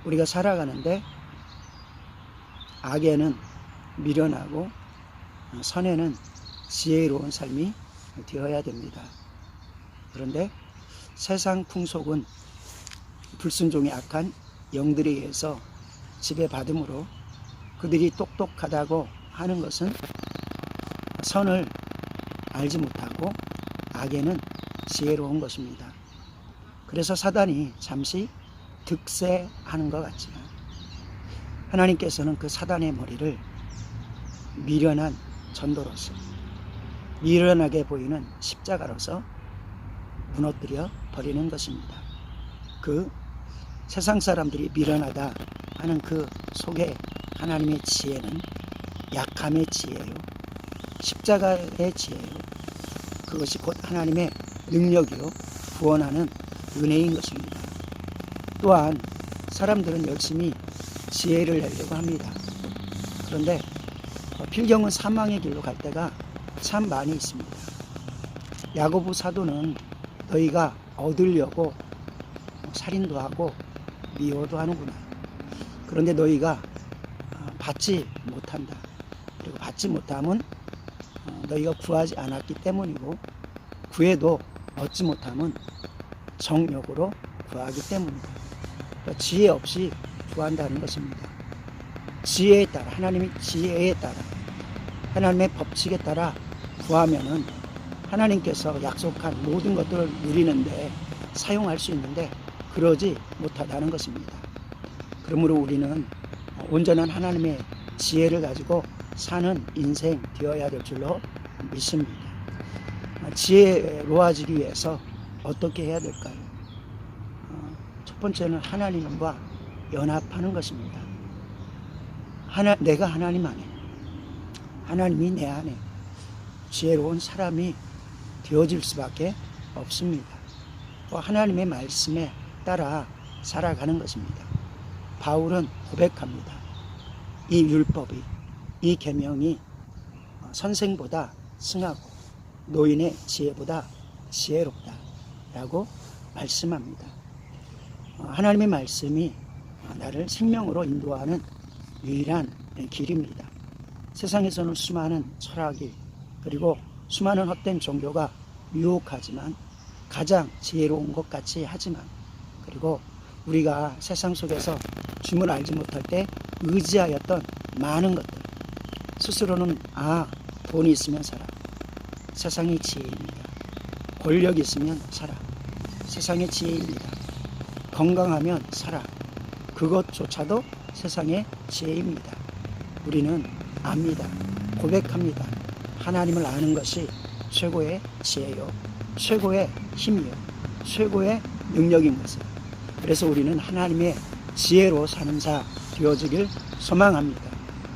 우리가 살아가는데 악에는 미련하고 선에는 지혜로운 삶이 되어야 됩니다. 그런데 세상 풍속은 불순종의 악한 영들에 의해서 지배받음으로 그들이 똑똑하다고 하는 것은 선을 알지 못하고 악에는 지혜로운 것입니다. 그래서 사단이 잠시 득세하는 것 같지만 하나님께서는 그 사단의 머리를 미련한 전도로서, 미련하게 보이는 십자가로서 무너뜨려 버리는 것입니다. 그 세상 사람들이 미련하다 하는 그 속에 하나님의 지혜는 약함의 지혜요, 십자가의 지혜요, 그것이 곧 하나님의 능력이요 구원하는 은혜인 것입니다. 또한 사람들은 열심히 지혜를 내려고 합니다. 그런데 필경은 사망의 길로 갈 때가 참 많이 있습니다. 야고보 사도는 너희가 얻으려고 살인도 하고 미워도 하는구나. 그런데 너희가 받지 못한다. 그리고 받지 못함은 너희가 구하지 않았기 때문이고, 구해도 얻지 못함은 정욕으로 구하기 때문이다. 그러니까 지혜 없이 구한다는 것입니다. 지혜에 따라, 하나님의 지혜에 따라, 하나님의 법칙에 따라 구하면은 하나님께서 약속한 모든 것들을 누리는데 사용할 수 있는데 그러지 못하다는 것입니다. 그러므로 우리는 온전한 하나님의 지혜를 가지고 사는 인생 되어야 될 줄로 믿습니다. 지혜로워지기 위해서 어떻게 해야 될까요? 첫 번째는 하나님과 연합하는 것입니다. 내가 하나님 안에, 하나님이 내 안에 지혜로운 사람이 되어질 수밖에 없습니다. 하나님의 말씀에 따라 살아가는 것입니다. 바울은 고백합니다. 이 율법이, 이 계명이 선생보다 승하고 노인의 지혜보다 지혜롭다 라고 말씀합니다. 하나님의 말씀이 나를 생명으로 인도하는 유일한 길입니다. 세상에서는 수많은 철학이, 그리고 수많은 헛된 종교가 유혹하지만, 가장 지혜로운 것 같이 하지만, 그리고 우리가 세상 속에서 주님을 알지 못할 때 의지하였던 많은 것들, 스스로는 돈이 있으면 살아, 세상의 지혜입니다. 권력이 있으면 살아, 세상의 지혜입니다. 건강하면 살아, 그것조차도 세상의 지혜입니다. 우리는 압니다. 고백합니다. 하나님을 아는 것이 최고의 지혜요, 최고의 힘이요, 최고의 능력인 것을. 그래서 우리는 하나님의 지혜로 사는 자 되어지길 소망합니다.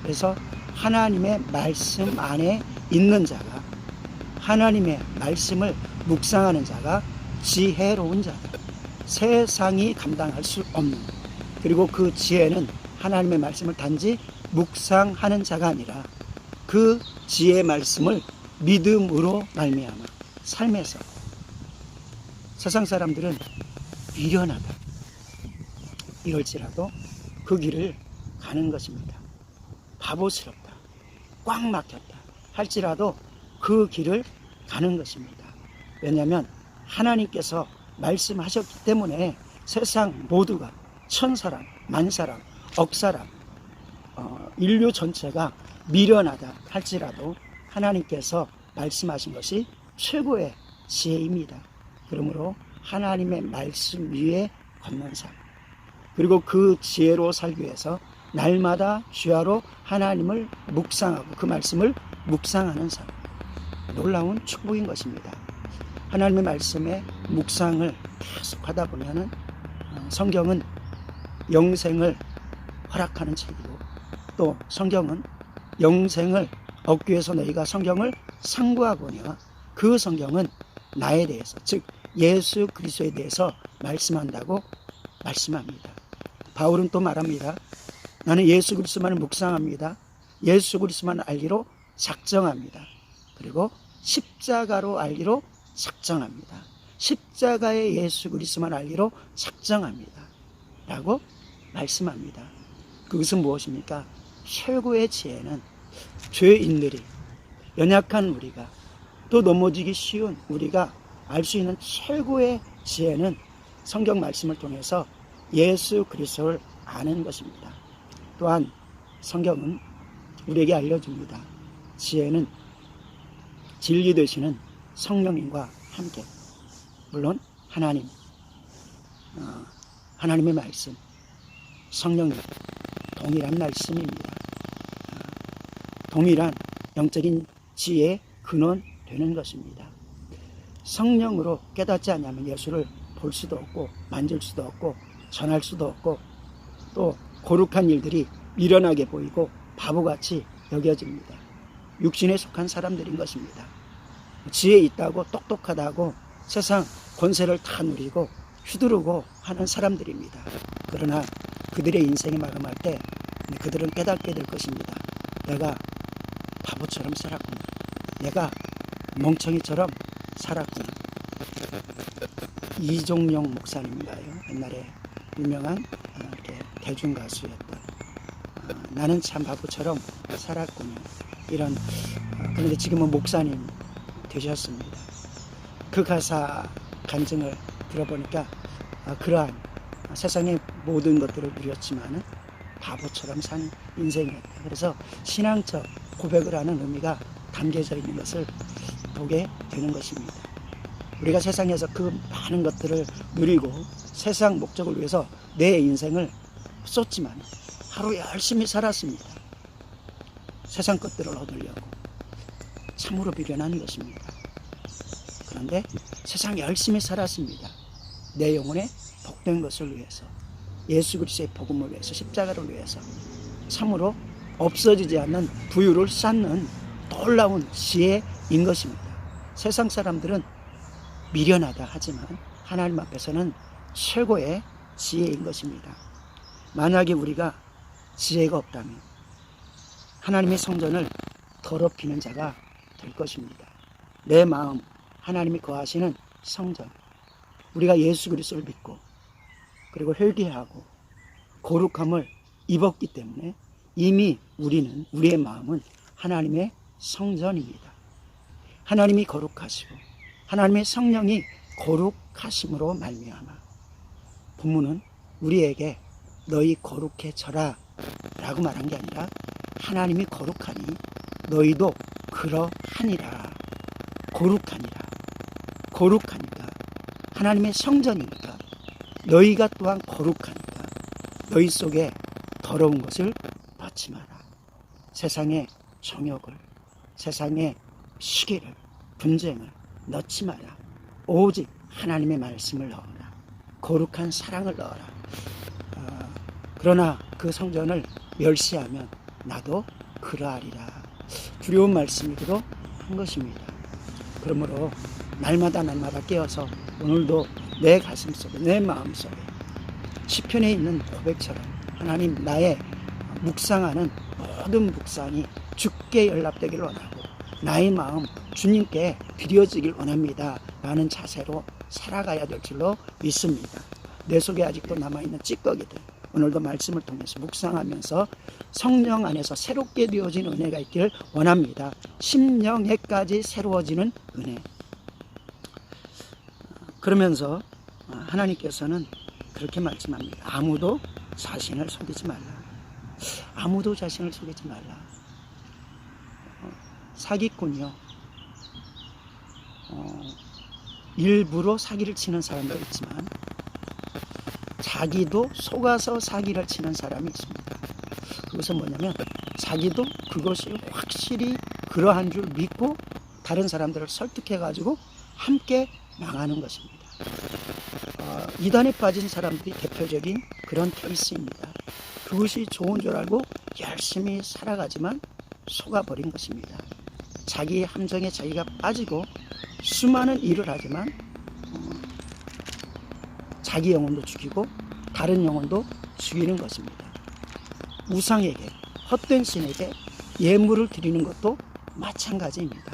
그래서 하나님의 말씀 안에 있는 자가, 하나님의 말씀을 묵상하는 자가 지혜로운 자다. 세상이 감당할 수 없는, 그리고 그 지혜는 하나님의 말씀을 단지 묵상하는 자가 아니라 그 지혜의 말씀을 믿음으로 말미암아 삶에서, 세상 사람들은 미련하다 이럴지라도 그 길을 가는 것입니다. 바보스럽다, 꽉 막혔다 할지라도 그 길을 가는 것입니다. 왜냐하면 하나님께서 말씀하셨기 때문에 세상 모두가, 천사람, 만사람, 억사람, 인류 전체가 미련하다 할지라도 하나님께서 말씀하신 것이 최고의 지혜입니다. 그러므로 하나님의 말씀 위에 걷는 삶, 그리고 그 지혜로 살기 위해서 날마다 주야로 하나님을 묵상하고 그 말씀을 묵상하는 삶, 놀라운 축복인 것입니다. 하나님의 말씀에 묵상을 계속 하다 보면은 성경은 영생을 허락하는 책이고, 또 성경은 영생을 얻기 위해서 너희가 성경을 상고하거니와 그 성경은 나에 대해서, 즉 예수 그리스도에 대해서 말씀한다고 말씀합니다. 바울은 또 말합니다. 나는 예수 그리스도만을 묵상합니다. 예수 그리스도만 알기로 작정합니다. 그리고 십자가로 알기로 작정합니다. 십자가의 예수 그리스도만 알기로 작정합니다 라고 말씀합니다. 그것은 무엇입니까? 최고의 지혜는 죄인들이, 연약한 우리가, 또 넘어지기 쉬운 우리가 알 수 있는 최고의 지혜는 성경 말씀을 통해서 예수 그리스도를 아는 것입니다. 또한 성경은 우리에게 알려줍니다. 지혜는 진리 되시는 성령님과 함께, 물론 하나님의 말씀, 성령님 동일한 말씀입니다. 동일한 영적인 지혜의 근원 되는 것입니다. 성령으로 깨닫지 않으면 예수를 볼 수도 없고 만질 수도 없고 전할 수도 없고, 또 거룩한 일들이 미련하게 보이고 바보같이 여겨집니다. 육신에 속한 사람들인 것입니다. 지혜 있다고 똑똑하다고 세상 권세를 다 누리고 휘두르고 하는 사람들입니다. 그러나 그들의 인생이 마감할 때 그들은 깨닫게 될 것입니다. 내가 바보처럼 살았구나. 내가 멍청이처럼 살았구나. 이종용 목사님인가요? 옛날에 유명한 이렇게 대중가수였던, 나는 참 바보처럼 살았군요. 이런, 그런데 지금은 목사님 되셨습니다. 그 가사 간증을 들어보니까 그러한 세상의 모든 것들을 누렸지만은 바보처럼 산 인생이었다. 그래서 신앙적 고백을 하는 의미가 담겨져 있는 것을 보게 되는 것입니다. 우리가 세상에서 그 많은 것들을 누리고 세상 목적을 위해서 내 인생을 쏟지만 하루 열심히 살았습니다. 세상 것들을 얻으려고. 참으로 미련한 것입니다. 그런데 세상 열심히 살았습니다. 내 영혼의 복된 것을 위해서, 예수 그리스도의 복음을 위해서, 십자가를 위해서 참으로 없어지지 않는 부유를 쌓는 놀라운 지혜인 것입니다. 세상 사람들은 미련하다 하지만 하나님 앞에서는 최고의 지혜인 것입니다. 만약에 우리가 지혜가 없다면 하나님의 성전을 더럽히는 자가 될 것입니다. 내 마음, 하나님이 거하시는 성전, 우리가 예수 그리스도를 믿고 그리고 회개하고 거룩함을 입었기 때문에 이미 우리의 마음은 하나님의 성전입니다. 하나님이 거룩하시고 하나님의 성령이 거룩하심으로 말미암아 본문은 우리에게 너희 거룩해져라 라고 말한 게 아니라 하나님이 거룩하니 너희도 그러하니라. 거룩하니까 하나님의 성전이니까 너희가 또한 거룩하니까 너희 속에 더러운 것을 넣지 마라. 세상의 정욕을, 세상의 시기를, 분쟁을 넣지 마라. 오직 하나님의 말씀을 넣어라. 거룩한 사랑을 넣어라. 그러나 그 성전을 멸시하면 나도 그러하리라. 두려운 말씀이기도 한 것입니다. 그러므로 날마다 깨어서 오늘도 내 가슴속에, 내 마음속에 시편에 있는 고백처럼 하나님, 나의 묵상하는 모든 묵상이 주께 연락되기를 원하고 나의 마음 주님께 드려지길 원합니다 라는 자세로 살아가야 될 줄로 믿습니다. 내 속에 아직도 남아있는 찌꺼기들, 오늘도 말씀을 통해서 묵상하면서 성령 안에서 새롭게 되어진 은혜가 있기를 원합니다. 심령에까지 새로워지는 은혜. 그러면서 하나님께서는 그렇게 말씀합니다. 아무도 자신을 속이지 말라. 아무도 자신을 속이지 말라. 사기꾼이요, 일부러 사기를 치는 사람도 있지만 자기도 속아서 사기를 치는 사람이 있습니다. 그것은 뭐냐면 자기도 그것이 확실히 그러한 줄 믿고 다른 사람들을 설득해가지고 함께 망하는 것입니다. 이단에 빠진 사람들이 대표적인 그런 케이스입니다. 그것이 좋은 줄 알고 열심히 살아가지만 속아버린 것입니다. 자기의 함정에 자기가 빠지고 수많은 일을 하지만 자기 영혼도 죽이고 다른 영혼도 죽이는 것입니다. 우상에게, 헛된 신에게 예물을 드리는 것도 마찬가지입니다.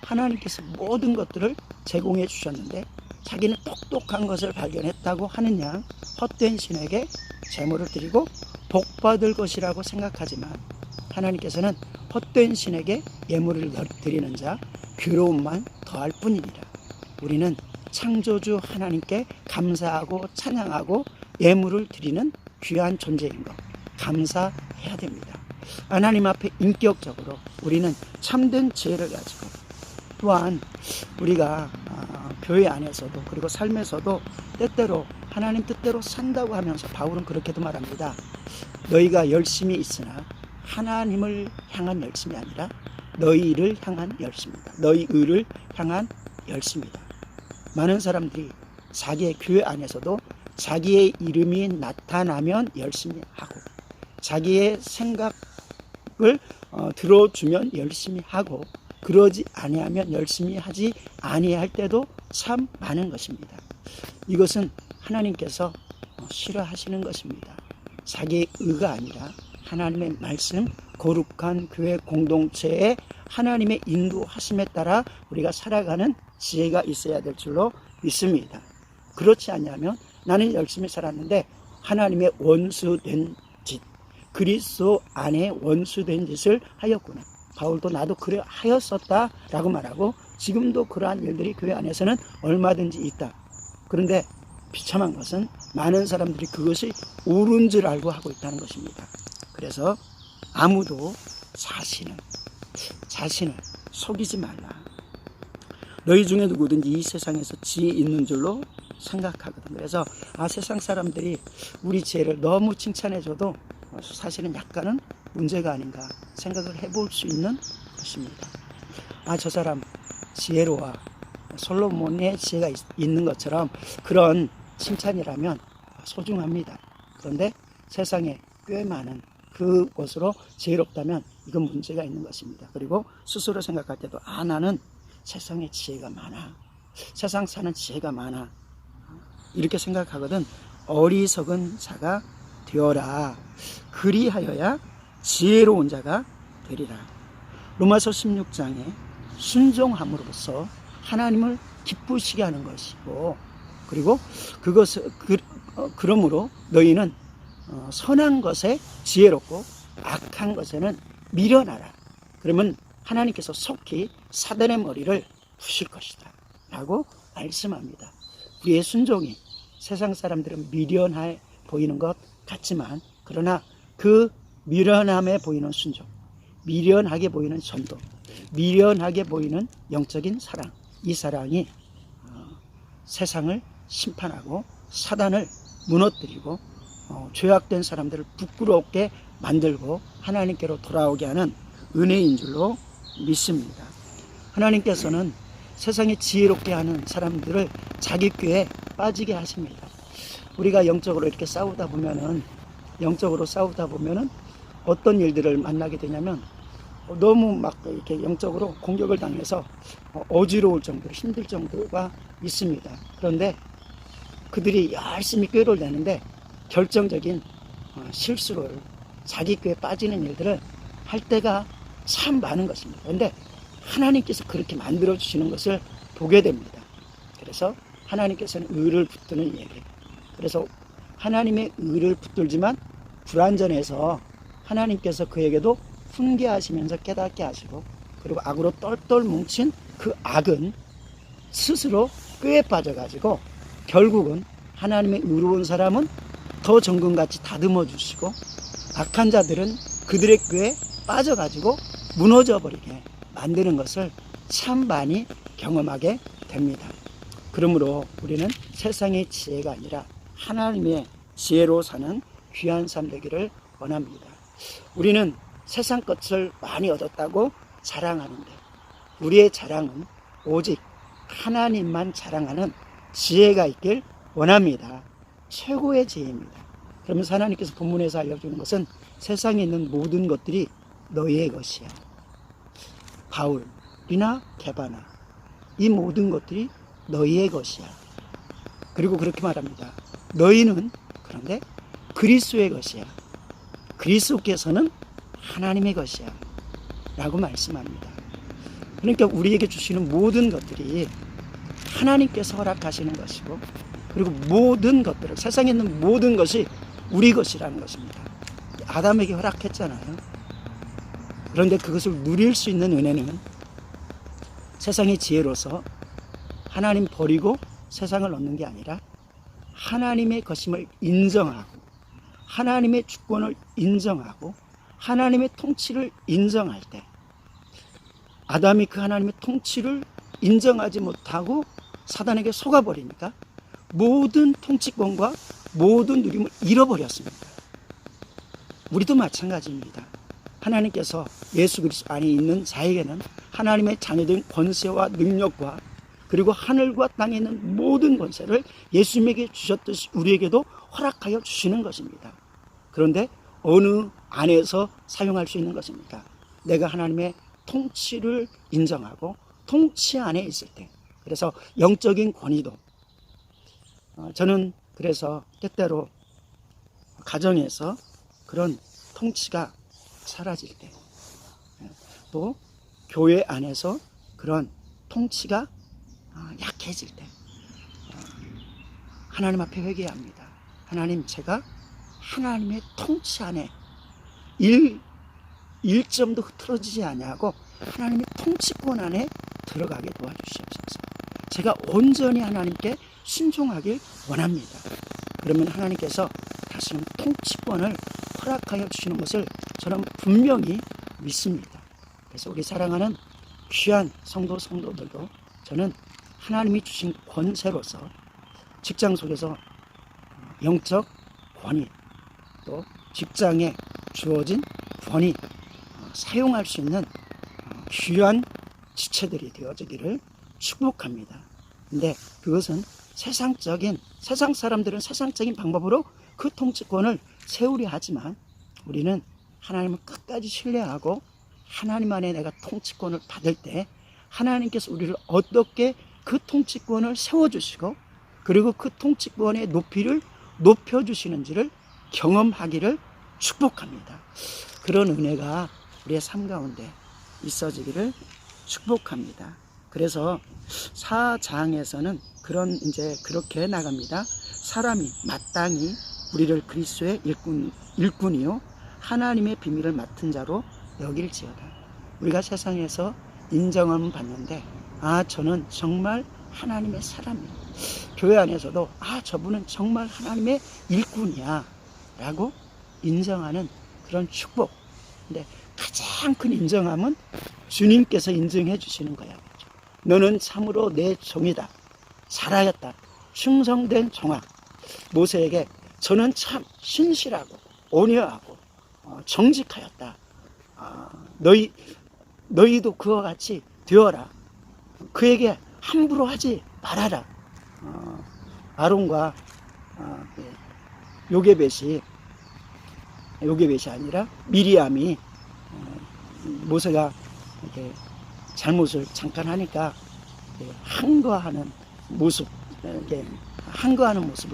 하나님께서 모든 것들을 제공해 주셨는데 자기는 혹독한 것을 발견했다고 하는 양 헛된 신에게 제물을 드리고 복받을 것이라고 생각하지만 하나님께서는 헛된 신에게 예물을 드리는 자 괴로움만 더할 뿐이니라. 우리는 창조주 하나님께 감사하고 찬양하고 예물을 드리는 귀한 존재인 것 감사해야 됩니다. 하나님 앞에 인격적으로 우리는 참된 지혜를 가지고 또한 우리가 교회 안에서도 그리고 삶에서도 때때로 하나님 뜻대로 산다고 하면서 바울은 그렇게도 말합니다. 너희가 열심히 있으나 하나님을 향한 열심이 아니라 너희를 향한 열심이다. 너희 의를 향한 열심이다. 많은 사람들이 자기의 교회 안에서도 자기의 이름이 나타나면 열심히 하고 자기의 생각을 들어주면 열심히 하고 그러지 아니하면 열심히 하지 아니할 때도 참 많은 것입니다. 이것은 하나님께서 싫어하시는 것입니다. 자기의 의가 아니라 하나님의 말씀, 거룩한 교회 공동체에 하나님의 인도하심에 따라 우리가 살아가는 지혜가 있어야 될 줄로 믿습니다. 그렇지 않냐면 나는 열심히 살았는데 하나님의 원수된 짓, 그리스도 안에 원수된 짓을 하였구나. 바울도 나도 그래 하였었다라고 말하고 지금도 그러한 일들이 교회 안에서는 얼마든지 있다. 그런데 비참한 것은 많은 사람들이 그것이 옳은 줄 알고 하고 있다는 것입니다. 그래서 아무도 자신을 속이지 말라. 너희 중에 누구든지 이 세상에서 지혜 있는 줄로 생각하거든. 그래서 세상 사람들이 우리 지혜를 너무 칭찬해줘도 사실은 약간은 문제가 아닌가 생각을 해볼 수 있는 것입니다. 저 사람 지혜로워. 솔로몬의 지혜가 있는 것처럼 그런 칭찬이라면 소중합니다. 그런데 세상에 꽤 많은 그것으로 지혜롭다면 이건 문제가 있는 것입니다. 그리고 스스로 생각할 때도 나는 세상에 지혜가 많아. 세상 사는 지혜가 많아. 이렇게 생각하거든. 어리석은 자가 되어라. 그리하여야 지혜로운 자가 되리라. 로마서 16장에 순종함으로써 하나님을 기쁘시게 하는 것이고 그리고 그러므로 너희는 선한 것에 지혜롭고 악한 것에는 미련하라. 그러면 하나님께서 속히 사단의 머리를 부실 것이다 라고 말씀합니다. 우리의 순종이 세상 사람들은 미련해 보이는 것 같지만 그러나 그 미련함에 보이는 순종, 미련하게 보이는 전도, 미련하게 보이는 영적인 사랑, 이 사랑이 세상을 심판하고 사단을 무너뜨리고 죄악된 사람들을 부끄럽게 만들고 하나님께로 돌아오게 하는 은혜인 줄로 믿습니다. 하나님께서는 세상에 지혜롭게 하는 사람들을 자기 꾀에 빠지게 하십니다. 우리가 영적으로 싸우다 보면은 어떤 일들을 만나게 되냐면 너무 막 이렇게 영적으로 공격을 당해서 어지러울 정도로 힘들 정도가 있습니다. 그런데 그들이 열심히 꾀를 내는데 결정적인 실수를 자기 꾀에 빠지는 일들을 할 때가 참 많은 것입니다. 그런데 하나님께서 그렇게 만들어 주시는 것을 보게 됩니다. 그래서 하나님께서는 의를 붙드는 예배. 그래서 하나님의 의를 붙들지만 불완전해서 하나님께서 그에게도 훈계하시면서 깨닫게 하시고 그리고 악으로 똘똘 뭉친 그 악은 스스로 꾀에 빠져가지고 결국은 하나님의 의로운 사람은 더 정금같이 다듬어 주시고 악한 자들은 그들의 꾀에 빠져가지고 무너져 버리게 만드는 것을 참 많이 경험하게 됩니다. 그러므로 우리는 세상의 지혜가 아니라 하나님의 지혜로 사는 귀한 삶 되기를 원합니다. 우리는 세상 것을 많이 얻었다고 자랑하는데 우리의 자랑은 오직 하나님만 자랑하는 지혜가 있길 원합니다. 최고의 지혜입니다. 그러면서 하나님께서 본문에서 알려주는 것은 세상에 있는 모든 것들이 너희의 것이야. 바울이나 게바나 이 모든 것들이 너희의 것이야. 그리고 그렇게 말합니다. 너희는 그런데 그리스도의 것이야. 그리스도께서는 하나님의 것이야 라고 말씀합니다. 그러니까 우리에게 주시는 모든 것들이 하나님께서 허락하시는 것이고, 그리고 모든 것들을, 세상에 있는 모든 것이 우리 것이라는 것입니다. 아담에게 허락했잖아요. 그런데 그것을 누릴 수 있는 은혜는 세상의 지혜로서 하나님 버리고 세상을 얻는 게 아니라 하나님의 것임을 인정하고, 하나님의 주권을 인정하고, 하나님의 통치를 인정할 때, 아담이 그 하나님의 통치를 인정하지 못하고 사단에게 속아버리니까 모든 통치권과 모든 누림을 잃어버렸습니다. 우리도 마찬가지입니다. 하나님께서 예수 그리스도 안에 있는 자에게는 하나님의 자녀된 권세와 능력과, 그리고 하늘과 땅에 있는 모든 권세를 예수님에게 주셨듯이 우리에게도 허락하여 주시는 것입니다. 그런데 어느 안에서 사용할 수 있는 것입니까? 내가 하나님의 통치를 인정하고 통치 안에 있을 때. 그래서 영적인 권위도, 저는 그래서 때때로 가정에서 그런 통치가 사라질 때, 또 교회 안에서 그런 통치가 약해질 때, 하나님 앞에 회개합니다. 하나님, 제가 하나님의 통치 안에 1점도 흐트러지지 아니하고 하나님의 통치권 안에 들어가게 도와주시옵소서. 제가 온전히 하나님께 순종하길 원합니다. 그러면 하나님께서 다시는 통치권을 허락하여 주시는 것을 저는 분명히 믿습니다. 그래서 우리 사랑하는 귀한 성도들도 저는 하나님이 주신 권세로서 직장 속에서 영적 권위, 또 직장에 주어진 권위, 사용할 수 있는 귀한 지체들이 되어지기를 축복합니다. 근데 그것은 세상 사람들은 세상적인 방법으로 그 통치권을 세우려 하지만, 우리는 하나님을 끝까지 신뢰하고 하나님 안에 내가 통치권을 받을 때 하나님께서 우리를 어떻게 그 통치권을 세워주시고, 그리고 그 통치권의 높이를 높여주시는지를 경험하기를 축복합니다. 그런 은혜가 우리의 삶 가운데 있어지기를 축복합니다. 그래서 4장에서는 그렇게 나갑니다. 사람이 마땅히 우리를 그리스도의 일꾼이요 하나님의 비밀을 맡은 자로 여길지어다. 우리가 세상에서 인정함을 받는데, 저는 정말 하나님의 사람이야. 교회 안에서도 저분은 정말 하나님의 일꾼이야 라고 인정하는 그런 축복. 근데 가장 큰 인정함은 주님께서 인정해 주시는 거야. 너는 참으로 내 종이다, 잘하였다, 충성된 종아. 모세에게 저는 참 신실하고 온유하고 정직하였다. 너희도 그와 같이 되어라. 그에게 함부로 하지 말아라. 아론과 요게벳이 아니라 미리암이, 모세가 이렇게 잘못을 잠깐 하니까 항거하는 모습을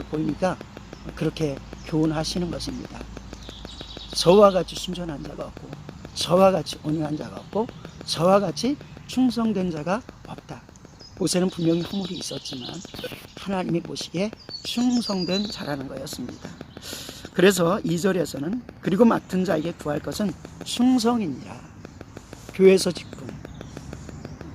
보이니까 그렇게 교훈하시는 것입니다. 저와 같이 순전한 자가 없고, 저와 같이 온유한 자가 없고, 저와 같이 충성된 자가 없다. 모세는 분명히 허물이 있었지만 하나님이 보시기에 충성된 자라는 거였습니다. 그래서 2절에서는 그리고 맡은 자에게 구할 것은 충성이니라. 교회에서 직분,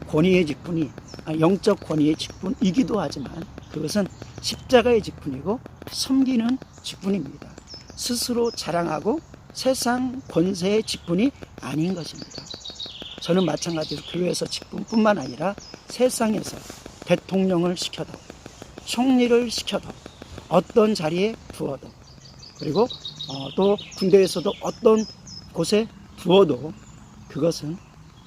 권위의 직분이 영적 권위의 직분이기도 하지만 그것은 십자가의 직분이고 섬기는 직분입니다. 스스로 자랑하고 세상 권세의 직분이 아닌 것입니다. 저는 마찬가지로 교회에서 직분뿐만 아니라 세상에서 대통령을 시켜도, 총리를 시켜도, 어떤 자리에 두어도, 그리고 또 군대에서도 어떤 곳에 두어도 그것은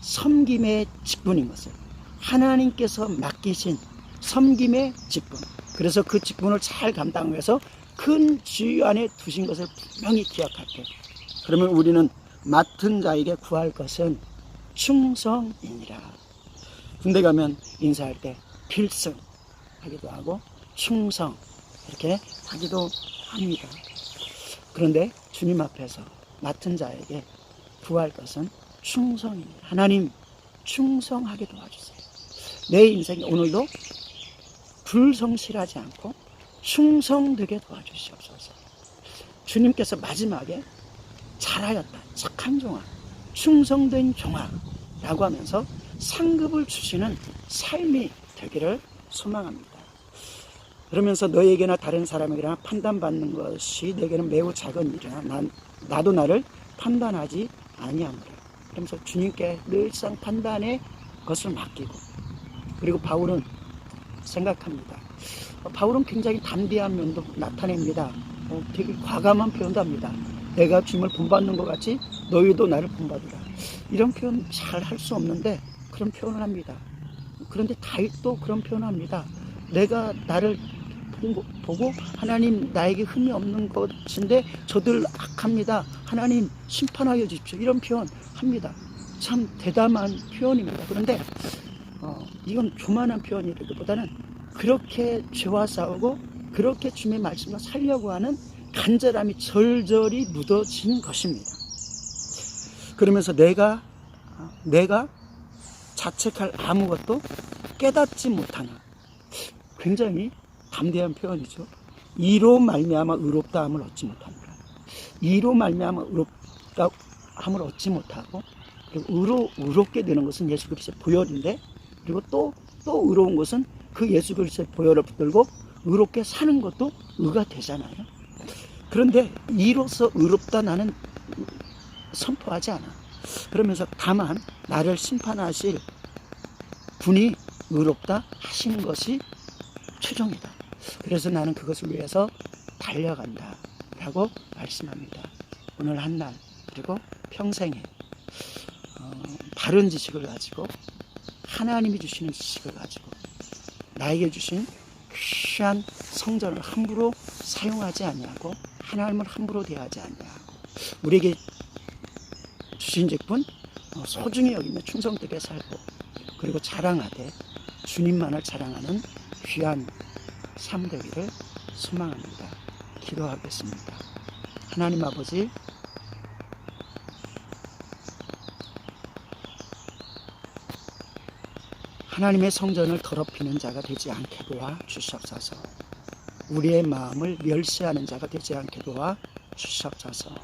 섬김의 직분인 것을, 하나님께서 맡기신 섬김의 직분, 그래서 그 직분을 잘 감당해서 큰 지위 안에 두신 것을 분명히 기억할 때, 그러면 우리는 맡은 자에게 구할 것은 충성이니라. 군대 가면 인사할 때 필승 하기도 하고 충성 이렇게 하기도 합니다. 그런데 주님 앞에서 맡은 자에게 구할 것은 충성입니다. 하나님, 충성하게 도와주세요. 내 인생에 오늘도 불성실하지 않고 충성되게 도와주시옵소서. 주님께서 마지막에 잘하였다, 착한 종아, 충성된 종아 라고 하면서 상급을 주시는 삶이 되기를 소망합니다. 그러면서 너에게나 다른 사람에게나 판단받는 것이 내게는 매우 작은 일이나 나도 나를 판단하지 아니하노라. 그러면서 주님께 늘상 판단의 것을 맡기고, 그리고 바울은 생각합니다. 바울은 굉장히 담대한 면도 나타냅니다. 되게 과감한 표현도 합니다. 내가 주님을 본받는 것 같이 너희도 나를 본받으라. 이런 표현 잘 할 수 없는데 그런 표현을 합니다. 그런데 다윗도 그런 표현을 합니다. 내가 나를 보고 하나님 나에게 흠이 없는 것인데 저들 악합니다. 하나님 심판하여 주십시오. 이런 표현 합니다. 참 대담한 표현입니다. 그런데 이건 교만한 표현이라기보다는 그렇게 죄와 싸우고 그렇게 주님의 말씀을 살려고 하는 간절함이 절절히 묻어진 것입니다. 그러면서 내가 자책할 아무것도 깨닫지 못하나, 굉장히 담대한 표현이죠. 이로 말미암아 의롭다함을 얻지 못합니다. 이로 말미암아 의롭다함을 얻지 못하고, 그리고 의롭게 되는 것은 예수 그리스도의 보혈인데, 그리고 또 의로운 것은 그 예수 그리스도의 보혈을 붙들고 의롭게 사는 것도 의가 되잖아요. 그런데 이로써 의롭다 나는 선포하지 않아. 그러면서 다만 나를 심판하실 분이 의롭다 하시는 것이 최종이다. 그래서 나는 그것을 위해서 달려간다 라고 말씀합니다. 오늘 한날, 그리고 평생에 바른 지식을 가지고, 하나님이 주시는 지식을 가지고 나에게 주신 귀한 성전을 함부로 사용하지 아니하고, 하나님을 함부로 대하지 아니하고, 우리에게 주신 직분 소중히 여기며 충성되게 살고, 그리고 자랑하되 주님만을 자랑하는 귀한 삶 되기를 소망합니다. 기도하겠습니다. 하나님 아버지, 하나님의 성전을 더럽히는 자가 되지 않게 도와 주시옵소서. 우리의 마음을 멸시하는 자가 되지 않게 도와 주시옵소서.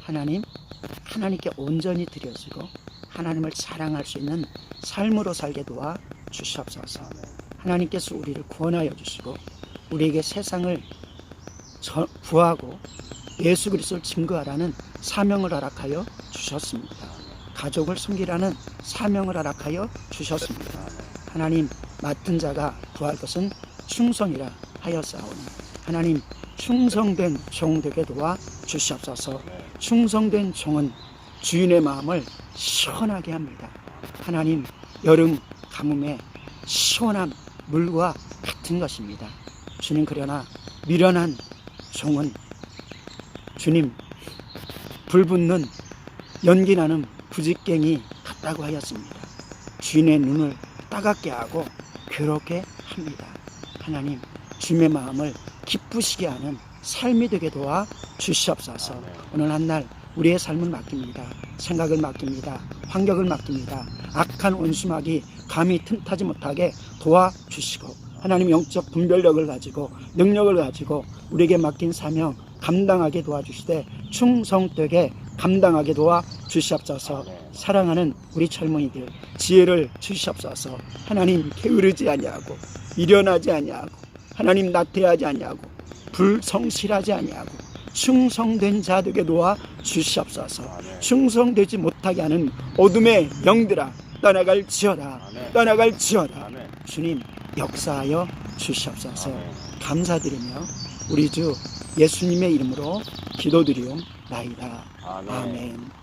하나님께 온전히 드려지고 하나님을 사랑할 수 있는 삶으로 살게 도와 주시옵소서. 하나님께서 우리를 구원하여 주시고 우리에게 세상을 구하고 예수 그리스도를 증거하라는 사명을 허락하여 주셨습니다. 가족을 섬기라는 사명을 허락하여 주셨습니다. 하나님, 맡은 자가 구할 것은 충성이라 하였사오니 하나님, 충성된 종 되게 도와 주시옵소서. 충성된 종은 주인의 마음을 시원하게 합니다. 하나님, 여름 가뭄에 시원한 물과 같은 것입니다. 주님, 그러나 미련한 종은 주님, 불붙는 연기 나는 부직갱이 같다고 하였습니다. 주인의 눈을 따갑게 하고 괴롭게 합니다. 하나님, 주님의 마음을 기쁘시게 하는 삶이 되게 도와 주시옵소서. 오늘 한날 우리의 삶을 맡깁니다. 생각을 맡깁니다. 환경을 맡깁니다. 악한 원수마귀 감히 틈타지 못하게 도와주시고, 하나님 영적 분별력을 가지고 능력을 가지고 우리에게 맡긴 사명 감당하게 도와주시되 충성되게 감당하게 도와주시옵소서. 사랑하는 우리 젊은이들 지혜를 주시옵소서. 하나님, 게으르지 아니하고 미련하지 아니하고 하나님 나태하지 아니하고 불성실하지 아니하고 충성된 자 되게 도와주시옵소서. 충성되지 못하게 하는 어둠의 영들아 떠나갈지어다. 떠나갈지어다. 주님, 역사하여 주시옵소서. 감사드리며 우리 주 예수님의 이름으로 기도드리옵나이다. 아멘.